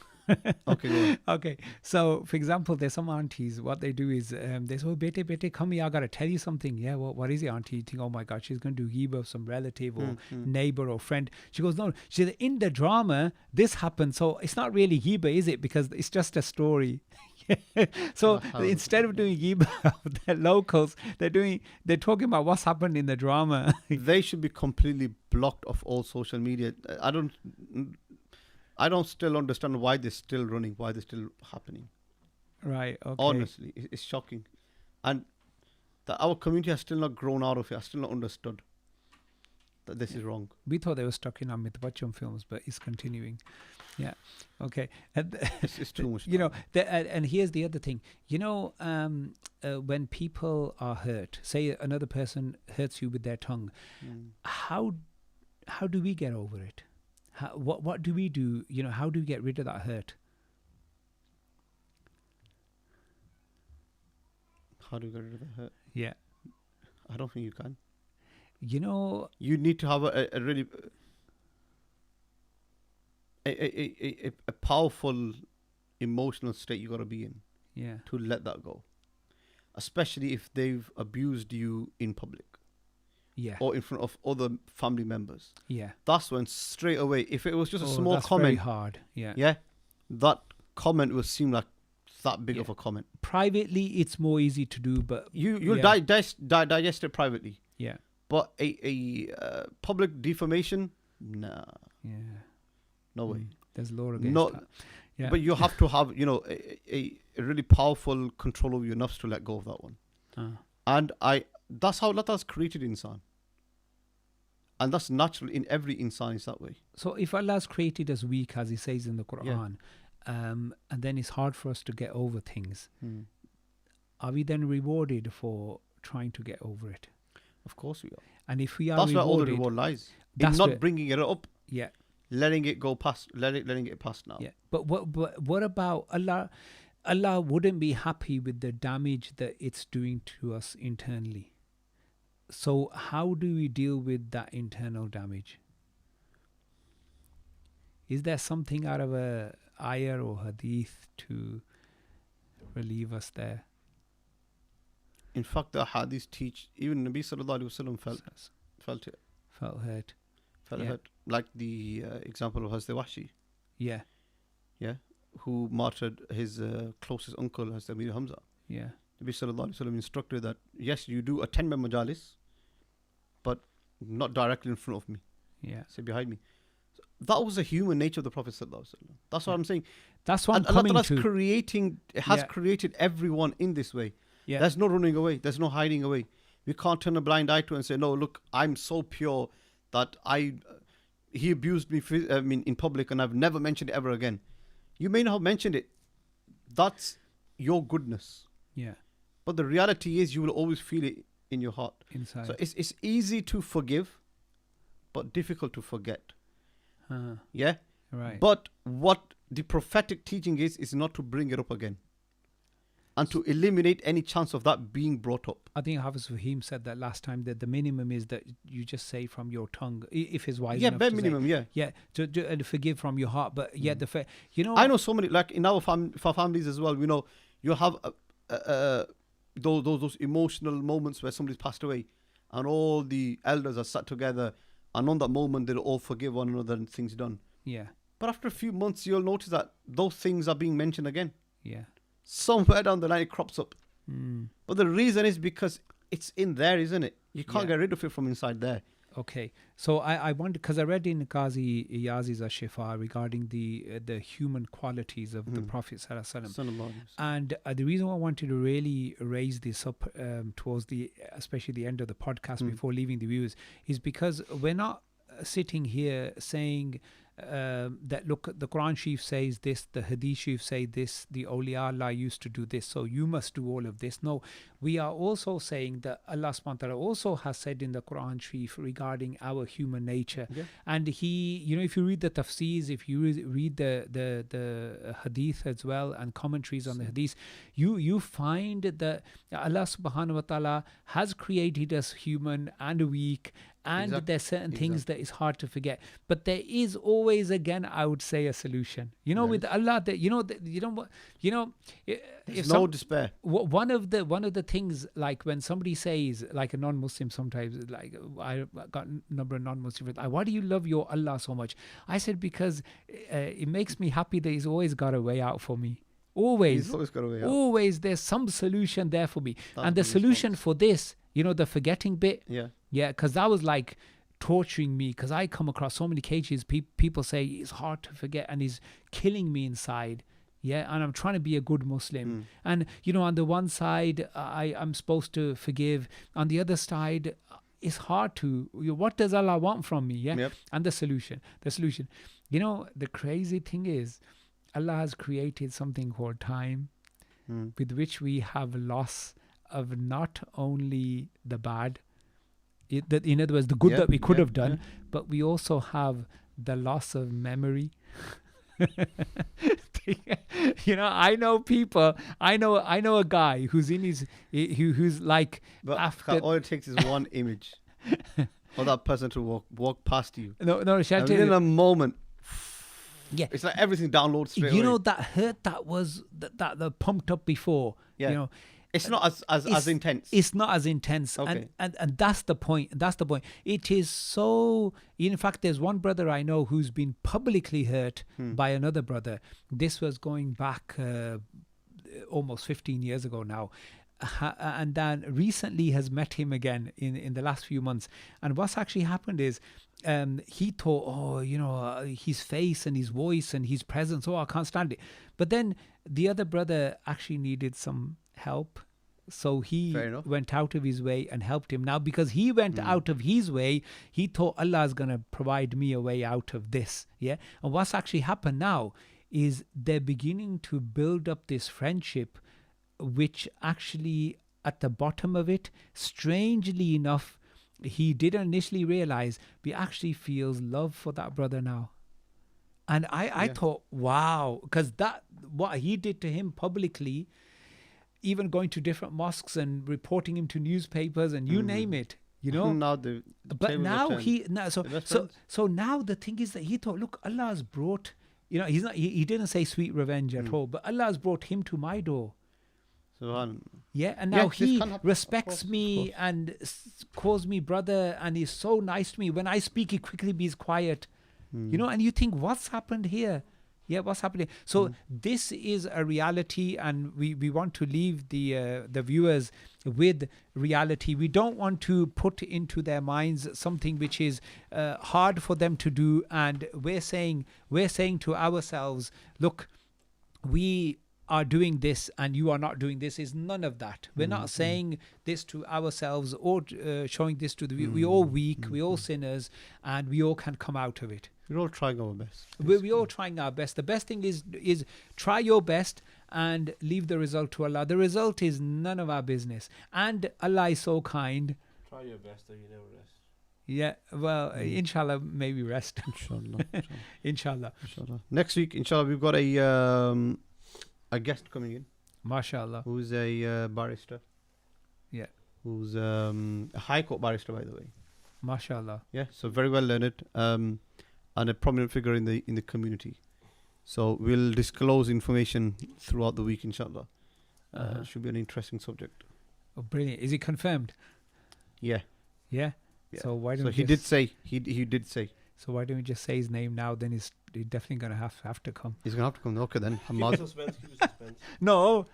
Okay, go on. Okay. So, for example, there's some aunties, what they do is they say, oh, bete, come here, I got to tell you something. Yeah, what is it, auntie? You think, oh my God, she's going to do ghibah of some relative or neighbor or friend. She goes, no. She said, in the drama, this happened. So it's not really ghibah, is it? Because it's just a story. So instead of doing ghibah of the locals, they're talking about what's happened in the drama. They should be completely blocked off all social media. I don't still understand why they're still running, why they're still happening. Right. Okay. Honestly, it's shocking. And that our community has still not grown out of it, has still not understood that this is wrong. We thought they were stuck in Amit Bachchan films, but it's continuing. Yeah. Okay. And It's too much. and here's the other thing. When people are hurt, say another person hurts you with their tongue, how do we get over it? What do we do? How do we get rid of that hurt? How do you get rid of the hurt? Yeah. I don't think you can. You need to have a really a powerful emotional state you got to be in. Yeah. To let that go, especially if they've abused you in public. Yeah. Or in front of other family members. Yeah. That's when straight away, if it was just a small that's comment, very hard. Yeah. Yeah, that comment will seem like that big of a comment. Privately, it's more easy to do, but you'll digest it privately. Yeah. But a public defamation, nah. Yeah. No way. There's law against that. Yeah. But you have to have, a really powerful control over your nafs to let go of that one. And that's how Allah's created insan. And that's natural in every insan is that way. So if Allah's created us weak, as He says in the Quran, and then it's hard for us to get over things, are we then rewarded for trying to get over it? Of course we are. And if we are that's rewarded, where all the reward lies. In not bringing it up. Yeah. Letting it go past, letting it pass now. Yeah. But what about Allah? Allah wouldn't be happy with the damage that it's doing to us internally. So how do we deal with that internal damage? Is there something out of a ayah or hadith to relieve us there? In fact, the hadith teach, even Nabi sallallahu alaihi wasallam felt it. Felt hurt. Felt hurt. Like the example of Hazrat Wahshi. Yeah. Yeah. Who martyred his closest uncle, Hazrat Amir Hamza. Yeah. Nabi sallallahu alaihi wasallam instructed that, yes, you do attend my majalis, but not directly in front of me. Yeah. Say behind me. So that was the human nature of the Prophet sallallahu alaihi wasallam. That's what I'm saying. That's what I'm Allah coming to. has created everyone in this way. Yeah. There's no running away. There's no hiding away. We can't turn a blind eye to it and say, no, look, I'm so pure that he abused me in public and I've never mentioned it ever again. You may not have mentioned it. That's your goodness. Yeah. But the reality is you will always feel it in your heart. Inside. So it's easy to forgive, but difficult to forget. Yeah? Right. But what the prophetic teaching is not to bring it up again. And to eliminate any chance of that being brought up. I think Hafiz Fahim said that last time, that the minimum is that you just say from your tongue, if it's wise enough bare to minimum, say. Yeah, to forgive from your heart. But I know so many, like in our families as well, you have those emotional moments where somebody's passed away, and all the elders are sat together, and on that moment they'll all forgive one another and things done. Yeah. But after a few months, you'll notice that those things are being mentioned again. Yeah. Somewhere down the line, it crops up. Mm. But the reason is because it's in there, isn't it? You can't Yeah. get rid of it from inside there. Okay, so I wonder, because I read in Qazi Iyazi's Ashifa regarding the human qualities of the Prophet Sallallahu Alaihi Wasallam. And the reason why I wanted to really raise this up towards especially the end of the podcast before leaving the viewers, is because we're not sitting here saying that look, the Quran Sharif says this, the Hadith Sharif say this, the Awliya Allah used to do this, so you must do all of this. No, we are also saying that Allah subhanahu wa ta'ala also has said in the Quran Sharif regarding our human nature. And he, if you read the tafsirs, if you read the Hadith as well and commentaries on the Hadith, you find that Allah subhanahu wa ta'ala has created us human and weak, and there's certain things that is hard to forget, but there is always, again, I would say, a solution. With Allah, There's no despair. One of the things, like when somebody says, like a non-Muslim sometimes, like I got a number of non-Muslims, why do you love your Allah so much? I said, because it makes me happy that He's always got a way out for me. Always. He's always got a way out. Always, there's some solution there for me. And the solution for this, the forgetting bit. Yeah, because that was like torturing me, because I come across so many cases, people say it's hard to forget and it's killing me inside. Yeah, and I'm trying to be a good Muslim. And, on the one side, I'm supposed to forgive. On the other side, it's hard to. What does Allah want from me? Yeah, and the solution. The crazy thing is, Allah has created something called time, with which we have loss of not only the bad, in other words, the good that we could have done, but we also have the loss of memory. I know people. I know a guy who's in who's like, but after all it takes is one image for that person to walk past you. No, shall I tell within you? a moment. Yeah, it's like everything downloads straight away. That hurt that was that pumped up before. Yeah. It's not as intense. It's not as intense. Okay. And that's the point. It is so. In fact, there's one brother I know who's been publicly hurt by another brother. This was going back almost 15 years ago now. And then recently has met him again in the last few months. And what's actually happened is he thought, his face and his voice and his presence, I can't stand it. But then the other brother actually needed some help. So he went out of his way and helped him. Now, because he went out of his way, he thought Allah is going to provide me a way out of this. Yeah. And what's actually happened now is they're beginning to build up this friendship, which actually at the bottom of it, strangely enough, he didn't initially realize, but he actually feels love for that brother now. And I thought, wow, because what he did to him publicly, even going to different mosques and reporting him to newspapers and you name it, Now now the thing is that he thought, look, Allah has brought, he didn't say sweet revenge at all, but Allah has brought him to my door. And now he respects me and calls me brother and is so nice to me. When I speak, he quickly be quiet. And you think, what's happened here? Yeah, what's happening? So this is a reality, and we want to leave the viewers with reality. We don't want to put into their minds something which is hard for them to do. And we're saying to ourselves, look, we are doing this and you are not doing this. Is none of that. We're not saying this to ourselves or showing this to the view. We're all weak, we're all sinners, and we all can come out of it. We're all trying our best. We're all trying our best. The best thing is try your best and leave the result to Allah. The result is none of our business. And Allah is so kind. Try your best or you never rest. Yeah, well, inshallah, maybe rest. Inshallah. Next week, inshallah, we've got a guest coming in. MashaAllah. Who's a barrister. Yeah. Who's a high court barrister, by the way. MashaAllah. Yeah, so very well learned. And a prominent figure in the community. So we'll disclose information throughout the week, inshallah. Should be an interesting subject. Oh, brilliant. Is it confirmed? Yeah. Yeah. Yeah. So why don't So we he just, did say he did say So why don't we just say his name now? Then he's definitely gonna have to come. he's gonna have to come. Okay then. Keep it Hamad. suspense. Keep it suspense. No,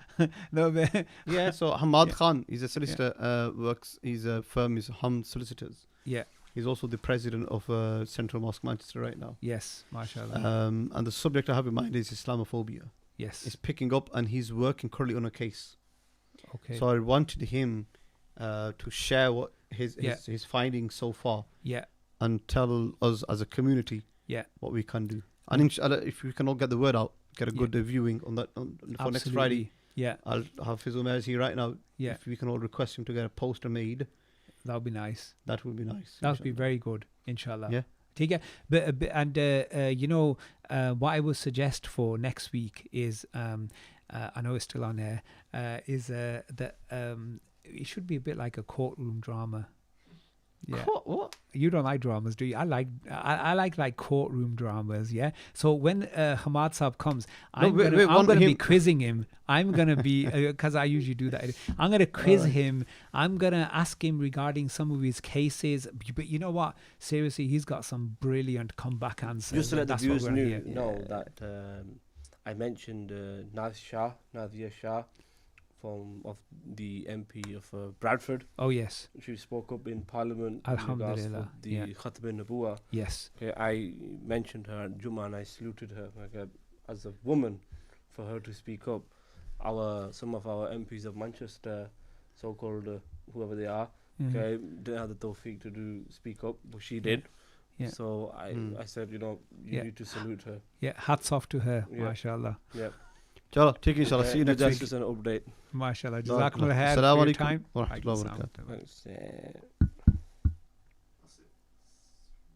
no. But Yeah. So Hamad Yeah. Khan. He's a solicitor. Works. His firm is Ham Solicitors. yeah. He's also the president of Central Mosque Manchester right now. Yes. Mashallah. And the subject I have in mind is Islamophobia. yes. It's picking up, and he's working currently on a case. Okay. So I wanted him to share what his findings so far yeah. and tell us as a community Yeah. what we can do. And inshallah, if we can all get the word out, get a Yeah. good viewing on that for next Friday. Yeah. I'll have Fiz Umair's here right now. Yeah. If we can all request him to get a poster made, That would be nice. that would be nice. That would be inshallah. very good. Inshallah. Yeah. Take it. But and you know what I would suggest for next week is I know it's still on air. Is that it should be a bit like a courtroom drama. Yeah. What? You don't like dramas, do you? I like courtroom dramas. Yeah. So when Hamad Saab comes, I'm gonna be quizzing him. I'm gonna be because I usually do that. I'm gonna quiz him. I'm gonna ask him regarding some of his cases. But you know what? Seriously, he's got some brilliant comeback answers. Just to let the That's what viewers we're here. know that I mentioned Nadia Shah, of the MP of Bradford. Oh yes. She spoke up in Parliament in regards Alhamdulillah. to the Yeah. Khatb Nabuwa. Yes. Okay, I mentioned her at Jummah and I saluted her as a woman for her to speak up. Some of our MPs of Manchester, so-called whoever they are, Mhm. okay, didn't have the tawfiq to speak up, but she did. Yeah. So I said, you Yeah. need to salute her. Yeah. Hats off to her. Yeah. MashaAllah. Yeah. Chalo, take it, inshallah. See you next That's week. just an update. MashaAllah. Barakallah. Jazakumullah khair for Assalamu your alaikum time. wa rahmatullahi wa Alaikum barakatuh. salam. Thanks.